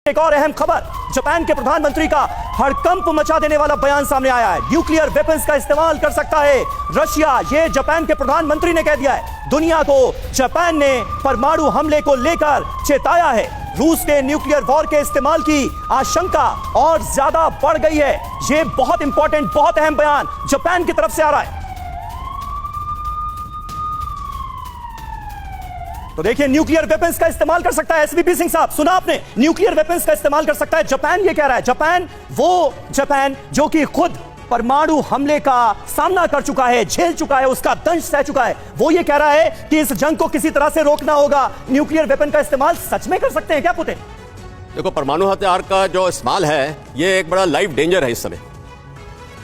एक और अहम खबर, जापान के प्रधानमंत्री का हड़कंप मचा देने वाला बयान सामने आया है। न्यूक्लियर वेपन्स का इस्तेमाल कर सकता है रशिया, ये जापान के प्रधानमंत्री ने कह दिया है। दुनिया को जापान ने परमाणु हमले को लेकर चेताया है। रूस के न्यूक्लियर वॉर के इस्तेमाल की आशंका और ज्यादा बढ़ गई है। ये बहुत इंपॉर्टेंट, बहुत अहम बयान जापान की तरफ से आ रहा है। तो देखिए, न्यूक्लियर वेपन्स का इस्तेमाल कर सकता है। एसवीपी सिंह साहब, सुना आपने, न्यूक्लियर वेपन्स का इस्तेमाल कर सकता है जापान, ये कह रहा है। जापान, वो जापान जो कि खुद परमाणु हमले का सामना कर चुका है, झेल चुका है, उसका दंश सह चुका है, वो ये कह रहा है कि इस जंग को किसी तरह से रोकना होगा। न्यूक्लियर वेपन का इस्तेमाल सच में कर सकते हैं क्या पुतिन? देखो, परमाणु हथियार का जो इस्तेमाल है, ये एक बड़ा लाइव डेंजर है इस समय।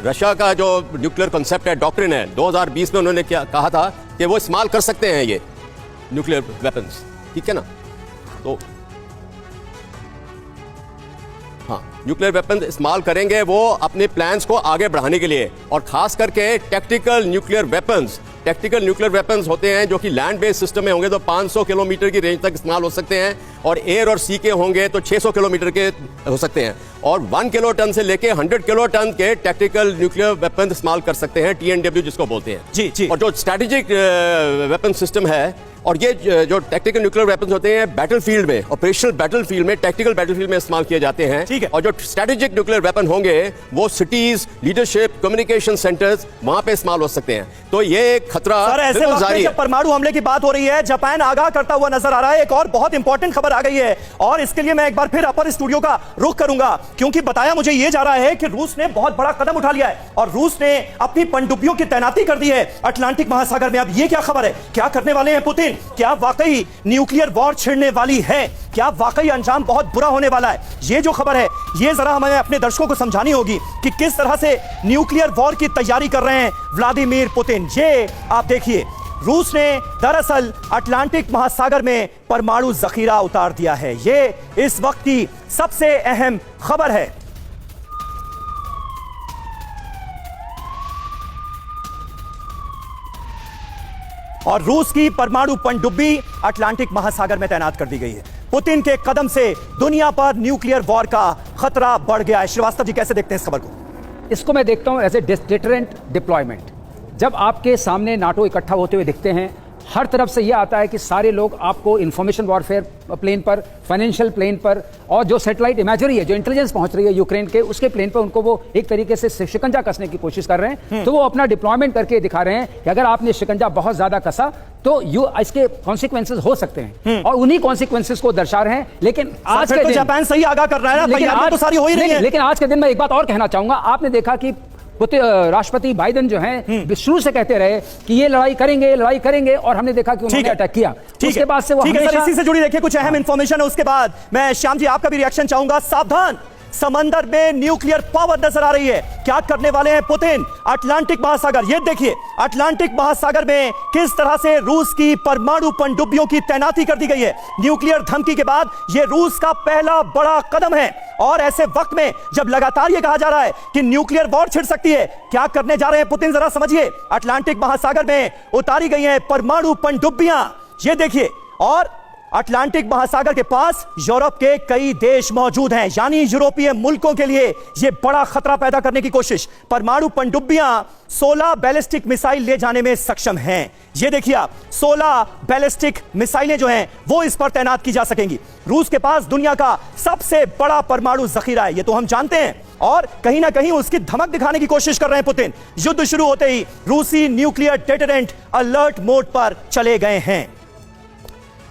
रशिया का जो न्यूक्लियर कॉन्सेप्ट है, डॉक्ट्रिन है, 2020 में उन्होंने क्या कहा था कि वो इस्तेमाल कर सकते हैं ये न्यूक्लियर वेपन्स, ठीक है ना। तो हाँ, न्यूक्लियर वेपन इस्तेमाल करेंगे वो अपने प्लान्स को आगे बढ़ाने के लिए, और खास करके tactical nuclear weapons. Tactical nuclear weapons होते हैं जो कि लैंड बेस्ड सिस्टम में होंगे तो 500 किलोमीटर की रेंज तक इस्तेमाल हो सकते हैं, और एयर और सी के होंगे तो 600 किलोमीटर के हो सकते हैं, और 1 किलो टन से लेके 100 किलो टन के टैक्टिकल न्यूक्लियर वेपन इस्तेमाल कर सकते हैं, TNW जिसको बोलते हैं। जी जी। और जो स्ट्रैटेजिक वेपन सिस्टम है, और ये जो टैक्टिकल न्यूक्लियर वेपन्स होते हैं बैटलफील्ड में, ऑपरेशनल बैटलफील्ड में, टैक्टिकल बैटलफील्ड में इस्तेमाल किए जाते हैं। ठीक है। और जो स्ट्रैटेजिक न्यूक्लियर वेपन होंगे वो सिटीज, लीडरशिप, कम्युनिकेशन सेंटर्स, वहां पे इस्तेमाल हो सकते हैं। तो ये एक खतरा ऐसे वक्त में जब परमाणु हमले की बात हो रही है, जापान आगाह करता हुआ नजर आ रहा है। एक और बहुत इंपॉर्टेंट खबर आ गई है, और इसके लिए मैं एक बार फिर अपर स्टूडियो का रुख करूंगा, क्योंकि बताया मुझे ये जा रहा है कि रूस ने बहुत बड़ा कदम उठा लिया है, और रूस ने अपनी पनडुब्बियों की तैनाती कर दी है अटलांटिक महासागर में। अब ये क्या खबर है, क्या करने वाले हैं पुतिन? क्या वाकई न्यूक्लियर वॉर छिड़ने वाली है? क्या वाकई अंजाम बहुत बुरा होने वाला है? ये जो खबर है, ये जरा हमें अपने दर्शकों को समझानी होगी कि किस तरह से न्यूक्लियर वॉर की तैयारी कर रहे हैं व्लादिमीर पुतिन। ये आप देखिए, रूस ने दरअसल अटलांटिक महासागर में परमाणु जखीरा उतार दिया है। ये इस वक्त की सबसे अहम खबर है। और रूस की परमाणु पनडुब्बी अटलांटिक महासागर में तैनात कर दी गई है। पुतिन के कदम से दुनिया पर न्यूक्लियर वॉर का खतरा बढ़ गया है। श्रीवास्तव जी, कैसे देखते हैं इस खबर को? इसको मैं देखता हूं एज ए डिटरेंट डिप्लॉयमेंट। जब आपके सामने नाटो इकट्ठा होते हुए दिखते हैं, हर तरफ से यह आता है कि सारे लोग आपको इंफॉर्मेशन वॉरफेयर प्लेन पर, फाइनेंशियल प्लेन पर, और जो सैटेलाइट इमेजरी है, जो इंटेलिजेंस पहुंच रही है यूक्रेन के, उसके प्लेन पर उनको वो एक तरीके से शिकंजा कसने की कोशिश कर रहे हैं। तो वो अपना डिप्लॉयमेंट करके दिखा रहे हैं कि अगर आपने शिकंजा बहुत ज्यादा कसा तो इसके कॉन्सिक्वेंसेस हो सकते हैं, और उन्हीं कॉन्सिक्वेंसेस को दर्शा रहे हैं। लेकिन आज के दिन जापान सही आगाह कर रहा है ना, तैयारी तो सारी हो ही रही है। लेकिन आज के दिन मैं एक बात और कहना चाहूंगा। आपने देखा कि राष्ट्रपति बाइडेन जो हैं शुरू से कहते रहे कि ये लड़ाई करेंगे, और हमने देखा कि उन्होंने अटैक किया। उसके बाद से वो हमेशा इसी से जुड़ी देखिए कुछ अहम इंफॉर्मेशन है। उसके बाद मैं श्याम जी आपका भी रिएक्शन चाहूंगा। सावधान, समंदर में न्यूक्लियर पावर नजर आ रही है। क्या करने वाले हैं पुतिन? अटलांटिक महासागर, ये देखिए, अटलांटिक महासागर में किस तरह से रूस की परमाणु पनडुब्बियों की तैनाती कर दी गई है। न्यूक्लियर धमकी के बाद यह रूस का पहला बड़ा कदम है, और ऐसे वक्त में जब लगातार यह कहा जा रहा है कि न्यूक्लियर वॉर छिड़ सकती है, क्या करने जा रहे हैं पुतिन? जरा समझिए। अटलांटिक महासागर में उतारी गई हैं परमाणु पनडुब्बियां, ये देखिए, और अटलांटिक महासागर के पास यूरोप के कई देश मौजूद हैं, यानी यूरोपीय मुल्कों के लिए यह बड़ा खतरा पैदा करने की कोशिश। परमाणु पनडुब्बियां 16 बैलिस्टिक मिसाइल ले जाने में सक्षम हैं। ये देखिए आप, 16 बैलिस्टिक मिसाइलें जो हैं वो इस पर तैनात की जा सकेंगी। रूस के पास दुनिया का सबसे बड़ा परमाणु जखीरा है, ये तो हम जानते हैं, और कहीं ना कहीं उसकी धमक दिखाने की कोशिश कर रहे हैं पुतिन। युद्ध शुरू होते ही रूसी न्यूक्लियर डिटरेंट अलर्ट मोड पर चले गए हैं।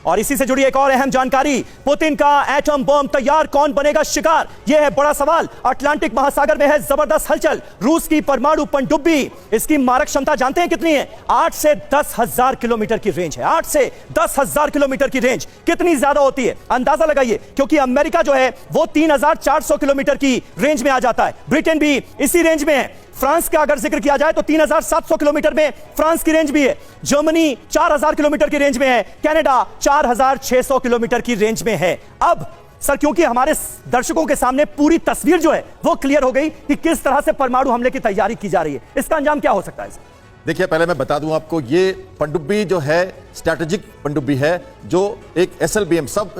और इसी से जुड़ी एक और अहम जानकारी, पुतिन का एटम बम तैयार, कौन बनेगा शिकार? यह है बड़ा सवाल। अटलांटिक महासागर में है जबरदस्त हलचल। रूस की परमाणु पनडुब्बी, इसकी मारक क्षमता जानते हैं कितनी है? 8 से 10,000 किलोमीटर की रेंज है। 8 से 10,000 किलोमीटर की रेंज कितनी ज्यादा होती है अंदाजा लगाइए, क्योंकि अमेरिका जो है वो 3,400 किलोमीटर की रेंज में आ जाता है। ब्रिटेन भी इसी रेंज में है। फ्रांस का अगर जिक्र किया जाए तो 3,700 किलोमीटर में फ्रांस की रेंज भी है। जर्मनी 4,000 किलोमीटर की रेंज में है। कनाडा 4,600 किलोमीटर की रेंज में है। अब सर, क्योंकि हमारे दर्शकों के सामने पूरी तस्वीर जो है वो क्लियर हो गई कि किस तरह से परमाणु हमले की तैयारी की जा रही है, इसका अंजाम क्या हो सकता है? देखिए, पहले मैं बता दूं आपको, ये पनडुब्बी जो है स्ट्रैटेजिक पनडुब्बी है, जो एक SLBM सब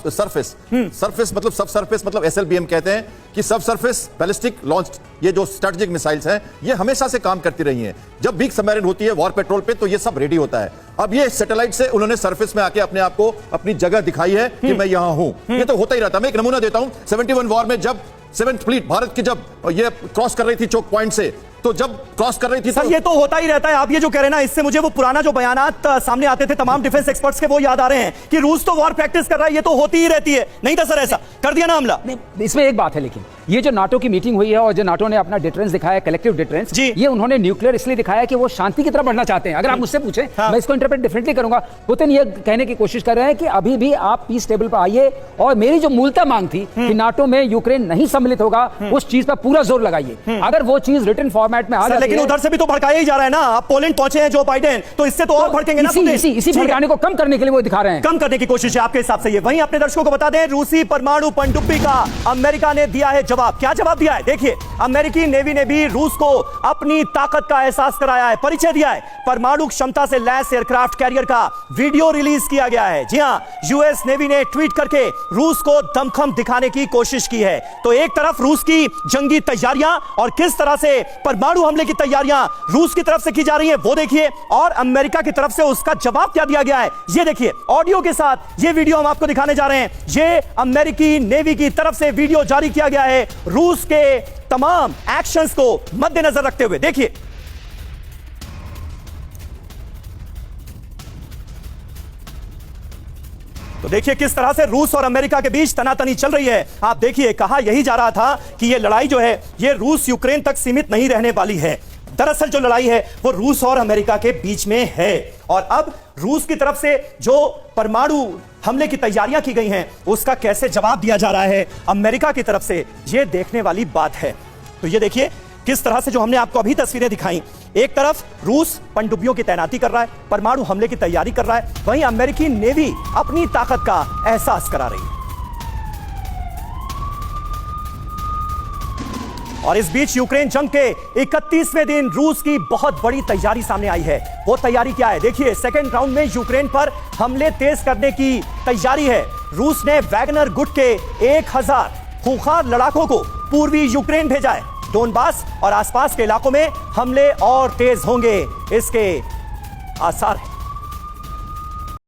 सरफेस मतलब सब सरफेस मतलब SLBM कहते हैं कि सब सरफेस बैलिस्टिक लॉन्च, ये जो स्ट्रैटेजिक मिसाइल्स हैं ये हमेशा से काम करती रही हैं। जब बिग सबमरीन होती है वॉर पेट्रोल पे तो ये सब रेडी होता है। अब ये सैटेलाइट से उन्होंने सरफेस में आके अपने आप को अपनी जगह दिखाई है कि मैं यहां हूं। ये तो होता ही रहता है। मैं एक नमूना देता हूं, 71 वॉर में जब 7th फ्लीट भारत की जब ये क्रॉस कर रही थी चोक पॉइंट से, तो जब क्रॉस कर रही थी सर ये तो होता ही रहता है। आप ये जो कह रहे हैं ना, इससे मुझे वो पुराना जो बयानात सामने आते थे तमाम डिफेंस एक्सपर्ट्स के, वो याद आ रहे हैं कि रूस तो वॉर प्रैक्टिस कर रहा है, ये तो होती ही रहती है। नहीं था सर, ऐसा कर दिया ना हमला। इसमें एक बात है, लेकिन ये जो नाटो की मीटिंग हुई है और जो नाटो ने अपना डिटरेंस दिखाया, कलेक्टिव डिटरेंस, ये उन्होंने न्यूक्लियर इसलिए दिखाया कि वो शांति की तरफ बढ़ना चाहते हैं। अगर आप मुझसे पूछें, मैं इसको इंटरप्रेट डिफरेंटली करूंगा। पुतिन ये कहने की कोशिश कर रहे हैं कि अभी भी आप पीस टेबल पर आइए, और मेरी जो मूलतः मांग थी कि नाटो में यूक्रेन नहीं सम्मिलित होगा, उस चीज पर पूरा जोर लगाइए। अगर वो चीज रिटन फॉर्मेट में आ जाती है, लेकिन उधर से भी तो भड़काया ही जा रहा है ना। आप पोलैंड पहुंचे हैं जो बाइडेन, तो इससे तो और भड़केंगे ना। इसी भड़काने को कम करने के लिए वो दिखा रहे हैं, कम करने की कोशिश है आपके हिसाब से ये। वहीं अपने दर्शकों को बता दें, रूसी परमाणु पनडुब्बी का अमेरिका ने दिया है जवाब। क्या जवाब दिया है देखिए। अमेरिकी नेवी ने भी रूस को अपनी ताकत का एहसास कराया है, परिचय दिया है। परमाणु क्षमता से लैस एयरक्राफ्ट कैरियर का वीडियो रिलीज किया गया है। जी हां, यूएस नेवी ने ट्वीट करके रूस को दमखम दिखाने की कोशिश की है। तो एक तरफ रूस की जंगी तैयारियां और किस तरह से परमाणु हमले की तैयारियां रूस की तरफ से की जा रही है वो देखिए, और अमेरिका की तरफ से उसका जवाब क्या दिया गया है ये देखिए। ऑडियो के साथ ये वीडियो हम आपको दिखाने जा रहे हैं। ये अमेरिकी नेवी की तरफ से वीडियो जारी किया गया है रूस के तमाम एक्शंस को मद्देनजर रखते हुए। देखिए, तो देखिए किस तरह से रूस और अमेरिका के बीच तनातनी चल रही है। आप देखिए, कहा यही जा रहा था कि यह लड़ाई जो है ये रूस यूक्रेन तक सीमित नहीं रहने वाली है। दरअसल जो लड़ाई है वो रूस और अमेरिका के बीच में है, और अब रूस की तरफ से जो परमाणु हमले की तैयारियां की गई हैं उसका कैसे जवाब दिया जा रहा है अमेरिका की तरफ से, ये देखने वाली बात है। तो ये देखिए किस तरह से जो हमने आपको अभी तस्वीरें दिखाई, एक तरफ रूस पनडुब्बियों की तैनाती कर रहा है, परमाणु हमले की तैयारी कर रहा है, वहीं अमेरिकी नेवी अपनी ताकत का एहसास करा रही है। और इस बीच यूक्रेन जंग के 31वें दिन रूस की बहुत बड़ी तैयारी सामने आई है। वो तैयारी क्या है देखिए। सेकेंड राउंड में यूक्रेन पर हमले तेज करने की तैयारी है। रूस ने वैगनर गुट के 1000 खूंखार लड़ाकों को पूर्वी यूक्रेन भेजा है। डोनबास और आसपास के इलाकों में हमले और तेज होंगे, इसके आसार हैं।